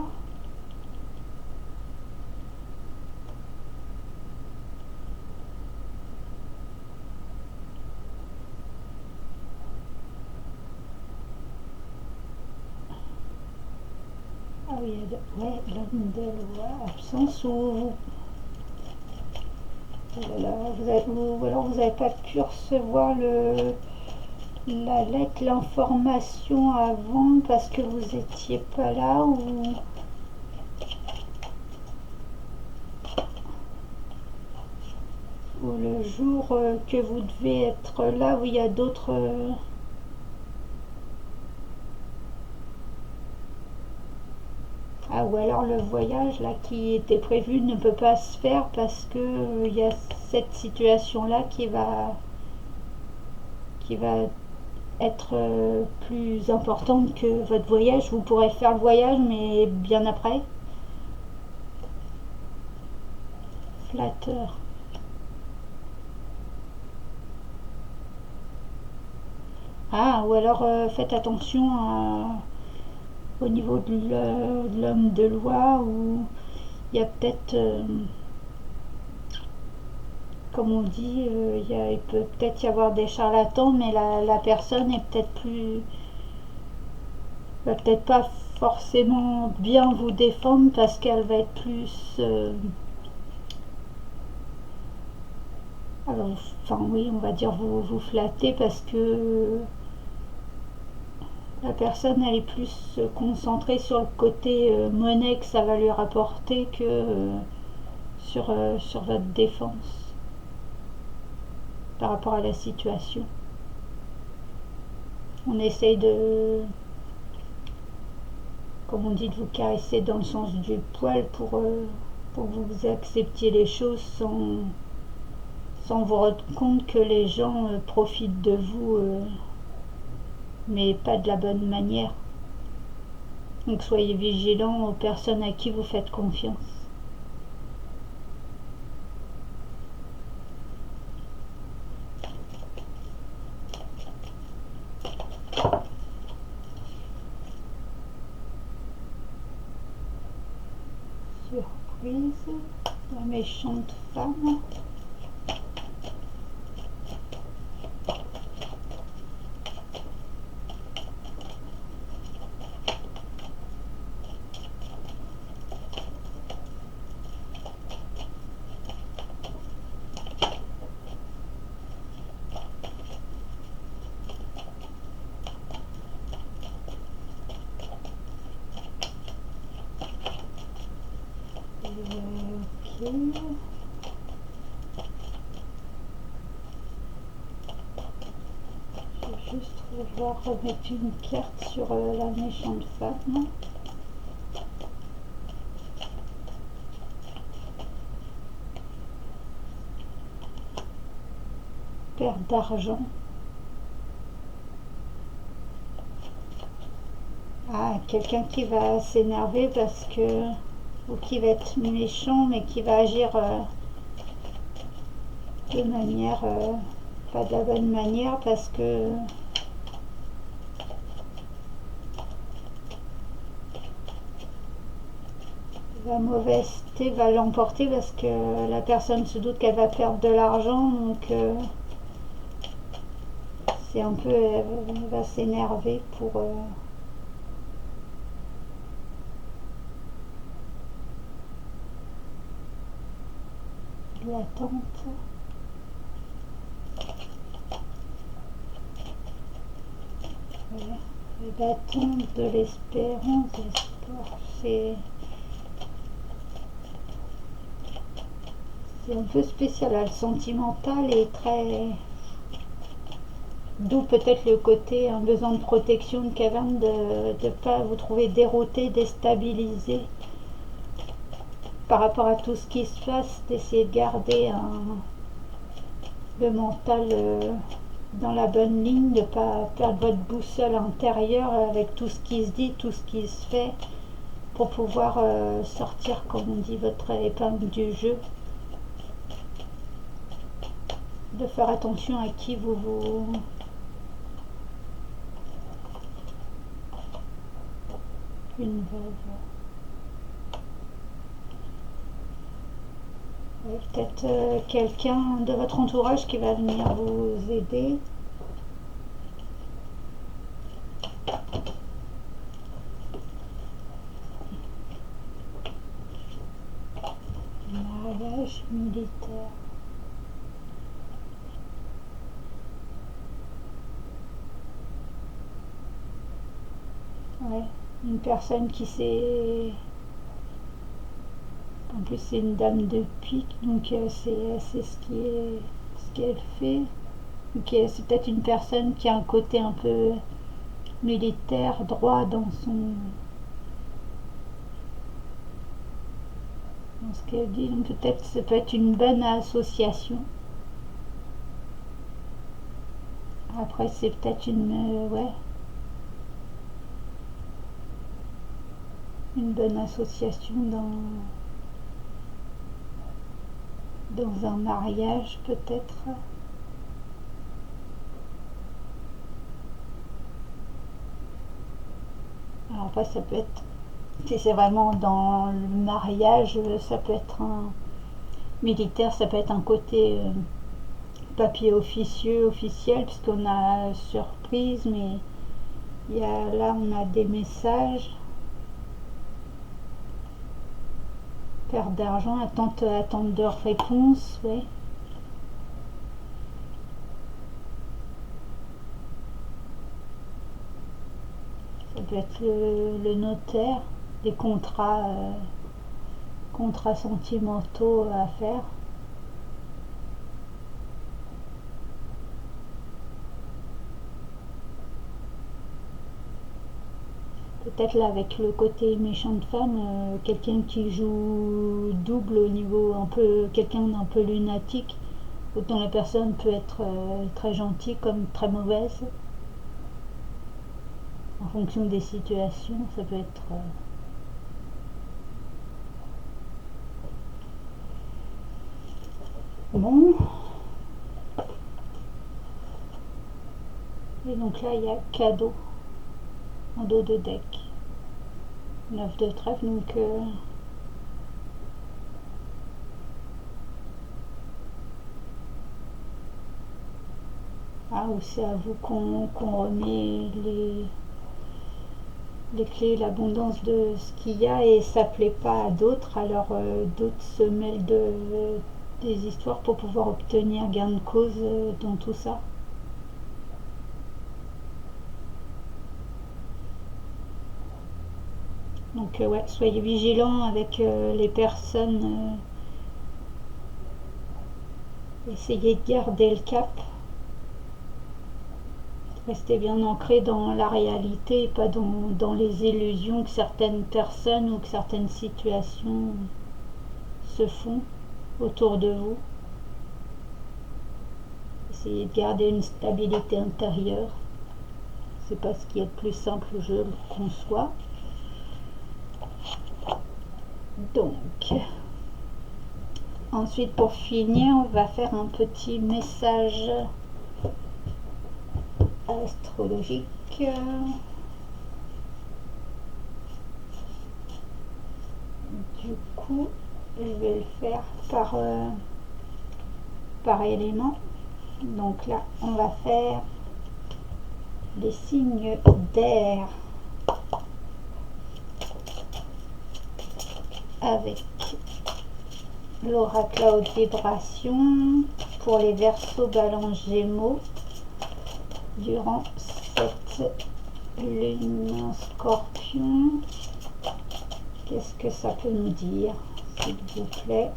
Ah oui, ouais, l'homme de loi, absence ou voilà, vous n'avez pas pu recevoir la lettre, l'information avant parce que vous étiez pas là ou le jour que vous devez être là où il y a d'autres ah, ou alors le voyage là qui était prévu ne peut pas se faire parce que il y a cette situation là qui va être plus importante que votre voyage. Vous pourrez faire le voyage mais bien après. Flatteur. Ah, ou alors faites attention au niveau de l'homme de loi où il y a peut-être, comme on dit, il peut peut-être y avoir des charlatans, mais la personne est peut-être plus, va peut-être pas forcément bien vous défendre parce qu'elle va être plus, alors, enfin oui, on va dire vous flatter parce que la personne elle est plus concentrée sur le côté monnaie que ça va lui rapporter que sur votre défense par rapport à la situation. On essaye de, comme on dit, de vous caresser dans le sens du poil pour que vous acceptiez les choses sans vous rendre compte que les gens profitent de vous, mais pas de la bonne manière. Donc soyez vigilants aux personnes à qui vous faites confiance. Surprise, la méchante femme. Ok. Je vais juste pouvoir remettre une carte sur la méchante femme. Perte d'argent. Ah, quelqu'un qui va s'énerver parce que, ou qui va être méchant mais qui va agir de manière pas de la bonne manière parce que la mauvaiseté va l'emporter parce que la personne se doute qu'elle va perdre de l'argent, donc c'est un peu, elle va s'énerver pour l'attente. Voilà. L'attente de l'espérance, l'espoir, c'est C'est un peu spécial, le sentimental est très... D'où peut-être le côté, un besoin de protection de caverne, de ne pas vous trouver dérouté, déstabilisé par rapport à tout ce qui se passe, d'essayer de garder le mental dans la bonne ligne, de ne pas perdre votre boussole intérieure avec tout ce qui se dit, tout ce qui se fait, pour pouvoir sortir, comme on dit, votre épingle du jeu. De faire attention à qui vous une veuve. Peut-être quelqu'un de votre entourage qui va venir vous aider. Mariage militaire. Ouais, une personne qui s'est... En plus c'est une dame de pique, donc c'est ce qu'elle fait. C'est peut-être une personne qui a un côté un peu militaire, droit dans ce qu'elle dit. Donc peut-être ça peut être une bonne association. Après c'est peut-être une bonne association dans un mariage peut-être. Alors après ça peut être, si c'est vraiment dans le mariage, ça peut être un militaire, ça peut être un côté papier officiel, puisqu'on a surprise, mais là on a des messages. Perte d'argent, attente de réponse, ouais. Ça peut être le notaire, des contrats sentimentaux à faire. Peut-être là avec le côté méchante femme, quelqu'un qui joue double au niveau un peu, quelqu'un d'un peu lunatique, autant la personne peut être très gentille comme très mauvaise. En fonction des situations, ça peut être... Bon. Et donc là, il y a cadeau en dos de deck. 9 de trèfle, donc... ou c'est à vous qu'on remet les clés, l'abondance de ce qu'il y a, et ça plaît pas à d'autres, alors d'autres se mêlent des histoires pour pouvoir obtenir gain de cause dans tout ça. Donc ouais, soyez vigilants avec les personnes, essayez de garder le cap, restez bien ancré dans la réalité et pas dans les illusions que certaines personnes ou que certaines situations se font autour de vous. Essayez de garder une stabilité intérieure. C'est pas ce qui est le plus simple, je le conçois. Donc, ensuite pour finir, on va faire un petit message astrologique. Du coup, je vais le faire par élément. Donc là, on va faire les signes d'air avec l'oracle à haute vibration pour les Verseaux, Balance, Gémeaux durant cette lune en Scorpion. Qu'est-ce que ça peut nous dire, s'il vous plaît?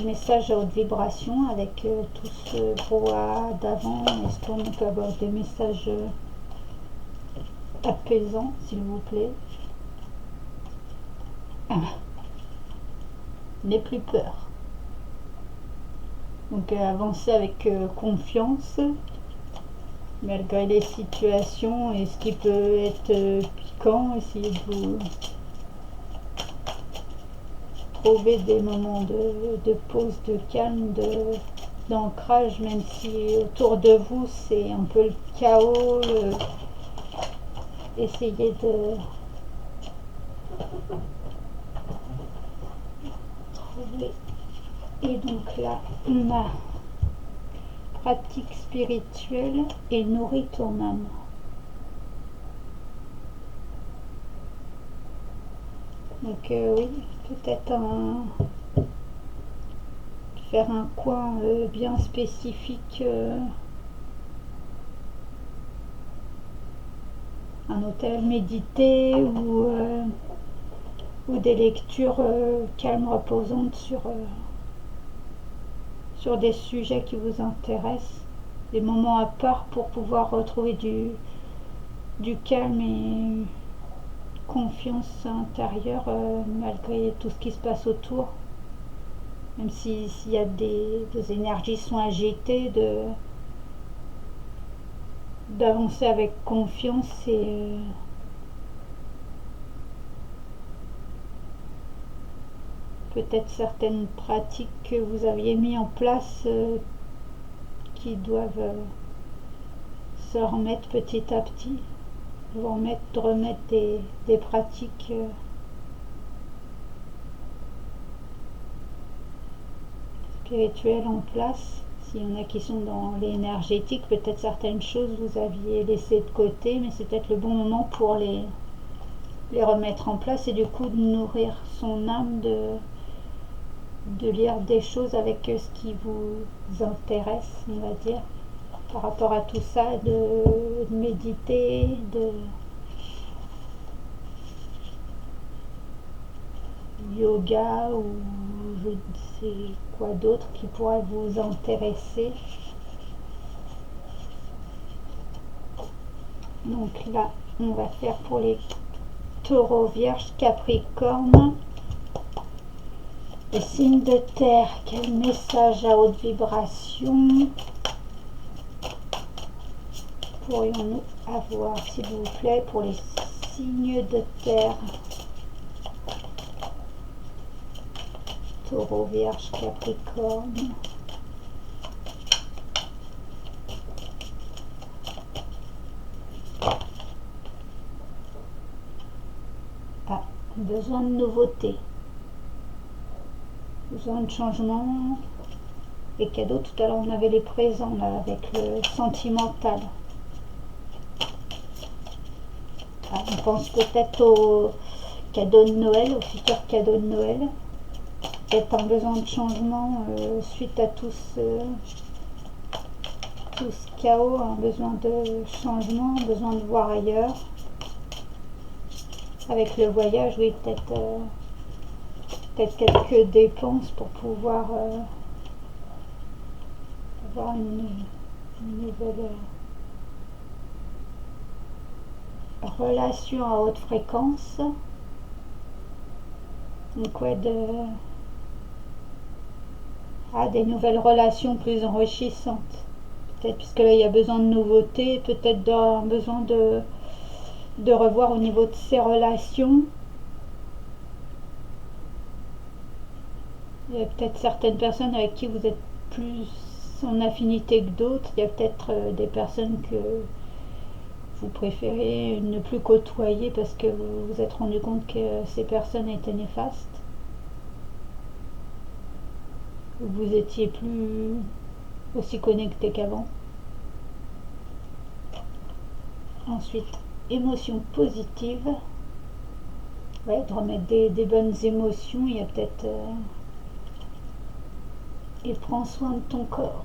message à haute vibration avec tout ce brouhaha d'avant. Est-ce qu'on peut avoir des messages apaisants, s'il vous plaît? N'aie plus peur. Donc avancer avec confiance, malgré les situations et ce qui peut être piquant. Essayez de vous trouver des moments de pause, de calme, d'ancrage, même si autour de vous c'est un peu le chaos. Essayez de trouver. Et donc là, on a pratique spirituelle et nourrit ton âme. Donc oui, peut-être faire un coin bien spécifique, un hôtel médité ou des lectures calmes, reposantes sur des sujets qui vous intéressent, des moments à part pour pouvoir retrouver du calme et confiance intérieure malgré tout ce qui se passe autour. Même s'il y a des énergies sont agitées, d'avancer avec confiance et peut-être certaines pratiques que vous aviez mis en place qui doivent se remettre petit à petit, remettre des pratiques spirituelles en place. S'il y en a qui sont dans l'énergétique, peut-être certaines choses vous aviez laissées de côté, mais c'est peut-être le bon moment pour les remettre en place et du coup de nourrir son âme, de lire des choses avec ce qui vous intéresse, on va dire, par rapport à tout ça, de méditer, de yoga ou je ne sais quoi d'autre qui pourrait vous intéresser. Donc là, on va faire pour les taureaux, vierges, capricornes. Les signes de terre, quel message à haute vibration pourrions-nous avoir, s'il vous plaît, pour les signes de terre? Taureau, vierge, capricorne. Ah, besoin de nouveauté. Besoin de changement. Les cadeaux, tout à l'heure on avait les présents là, avec le sentimental. Ah, on pense peut-être aux cadeaux de Noël, aux futurs cadeaux de Noël. Peut-être un besoin de changement suite à tout ce chaos, un besoin de changement, un besoin de voir ailleurs. Avec le voyage, oui, peut-être quelques dépenses pour pouvoir avoir une nouvelle relation à haute fréquence. Donc ouais, des nouvelles relations plus enrichissantes. Peut-être puisque là il y a besoin de nouveautés, peut-être un besoin de revoir au niveau de ces relations. Il y a peut-être certaines personnes avec qui vous êtes plus en affinité que d'autres. Il y a peut-être des personnes que vous préférez ne plus côtoyer parce que vous vous êtes rendu compte que ces personnes étaient néfastes. Vous étiez plus aussi connecté qu'avant. Ensuite, émotions positives. Ouais, de remettre des bonnes émotions. Il y a peut-être... et prends soin de ton corps.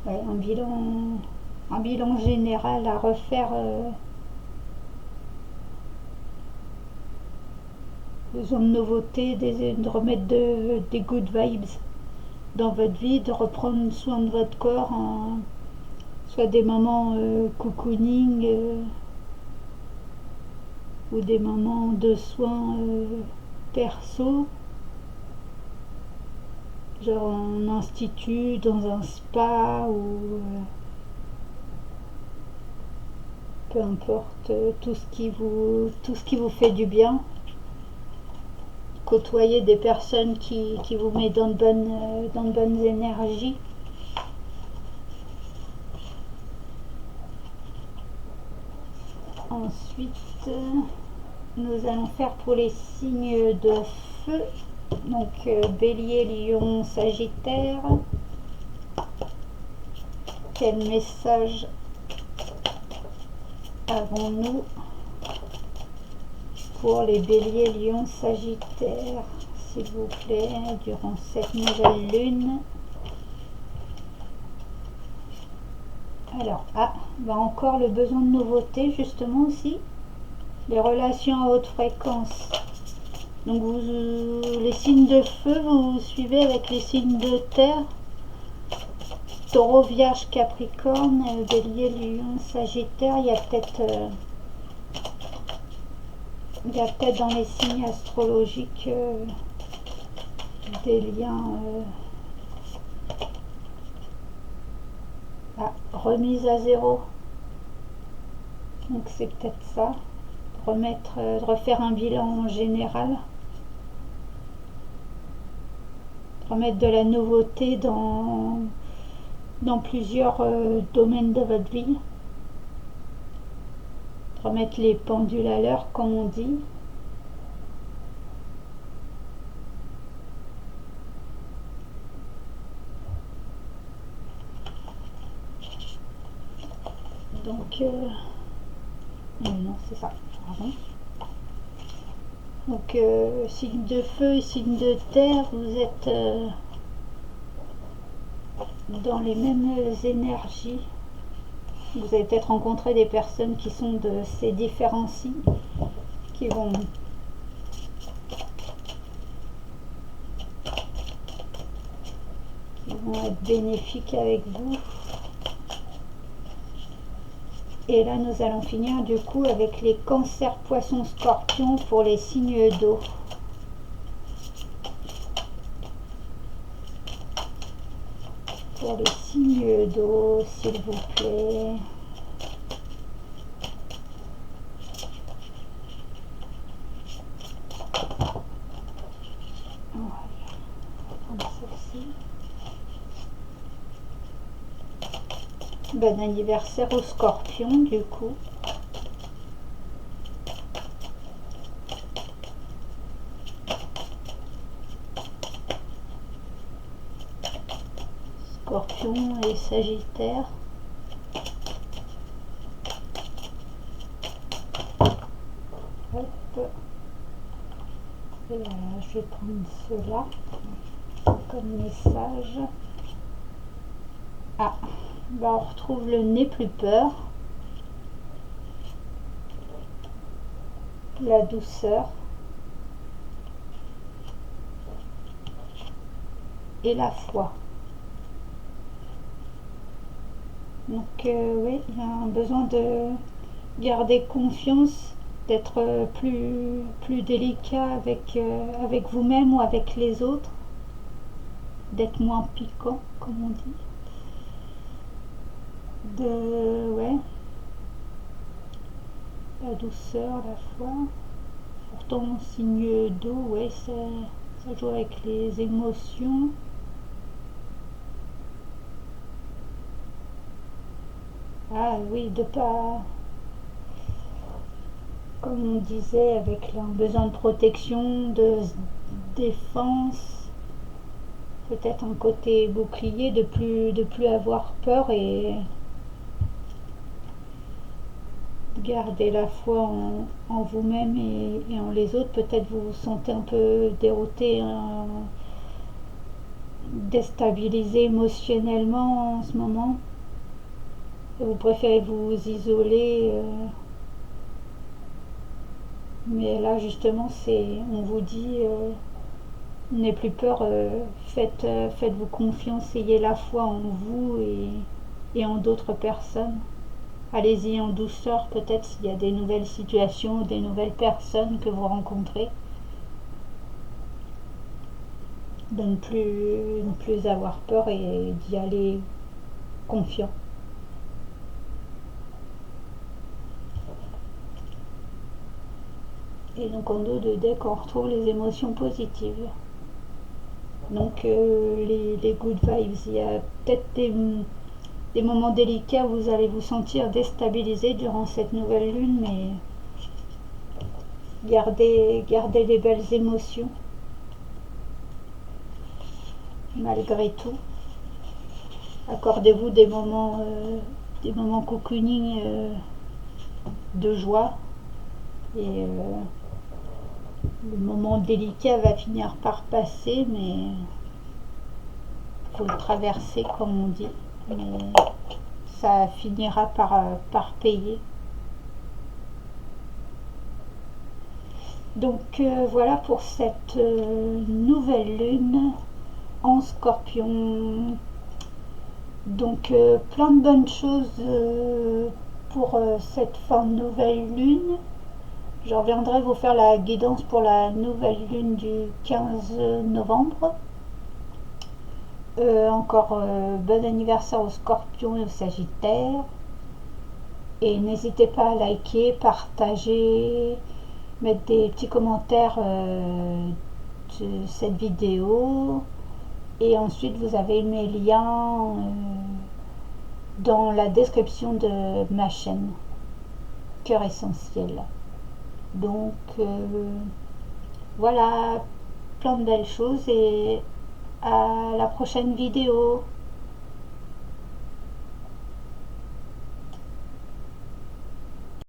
Ouais, un bilan général à refaire besoin de nouveautés, de remettre des good vibes dans votre vie, de reprendre soin de votre corps, soit des moments cocooning ou des moments de soins perso, genre en institut, dans un spa ou peu importe, tout ce qui vous fait du bien. Côtoyer des personnes qui vous mettent dans de bonnes énergies. Ensuite, nous allons faire pour les signes de feu. Donc Bélier, Lion, Sagittaire. Quel message avons-nous pour les Béliers, Lion, Sagittaire, s'il vous plaît, durant cette nouvelle lune? Alors, encore le besoin de nouveauté, justement aussi. Les relations à haute fréquence. Donc, les signes de feu, vous suivez avec les signes de terre. Taureau, Vierge, Capricorne, Bélier, Lion, Sagittaire. Il y a peut-être dans les signes astrologiques des liens. Remise à zéro. Donc c'est peut-être ça. Refaire un bilan général. Remettre de la nouveauté dans plusieurs domaines de votre vie. Remettre les pendules à l'heure, comme on dit. Donc, non, c'est ça. Pardon. Donc, signe de feu et signe de terre, vous êtes dans les mêmes énergies. Vous avez peut-être rencontré des personnes qui sont de ces différents signes, qui vont être bénéfiques avec vous. Et là, nous allons finir du coup avec les cancers, poissons, scorpions pour les signes d'eau. Pour les signes d'eau, s'il vous plaît. Voilà. On va prendre celle-ci. Bon anniversaire aux scorpions, du coup. Scorpion et Sagittaire. Hop. Et je vais prendre cela comme message. On retrouve le n'aie plus peur, la douceur et la foi. Donc oui, il y a un besoin de garder confiance, d'être plus délicat avec vous-même ou avec les autres, d'être moins piquant, comme on dit. La douceur, la foi. Pourtant, signe d'eau, ouais, ça joue avec les émotions. Ah oui, de pas, comme on disait, avec un besoin de protection, de défense, peut-être un côté bouclier, de plus avoir peur et garder la foi en vous-même et en les autres. Peut-être vous vous sentez un peu dérouté, déstabilisé émotionnellement en ce moment. Et vous préférez vous isoler Mais là justement, on vous dit, n'ayez plus peur, faites-vous confiance, ayez la foi en vous et en d'autres personnes. Allez-y en douceur, peut-être s'il y a des nouvelles situations, des nouvelles personnes que vous rencontrez, de ne plus avoir peur et d'y aller confiant. Et donc en dos de deck, on retrouve les émotions positives. Donc les good vibes, il y a peut-être des moments délicats où vous allez vous sentir déstabilisé durant cette nouvelle lune, mais gardez les belles émotions malgré tout. Accordez-vous des moments cocooning de joie et le moment délicat va finir par passer, mais il faut le traverser comme on dit. Mais ça finira par payer. Donc voilà pour cette nouvelle lune en Scorpion. Donc plein de bonnes choses pour cette fin de nouvelle lune. Je reviendrai vous faire la guidance pour la nouvelle lune du 15 novembre. Encore bon anniversaire aux Scorpions et aux Sagittaires. Et n'hésitez pas à liker, partager, mettre des petits commentaires de cette vidéo. Et ensuite, vous avez mes liens dans la description de ma chaîne Cœur Essentiel. Donc voilà, plein de belles choses et à la prochaine vidéo.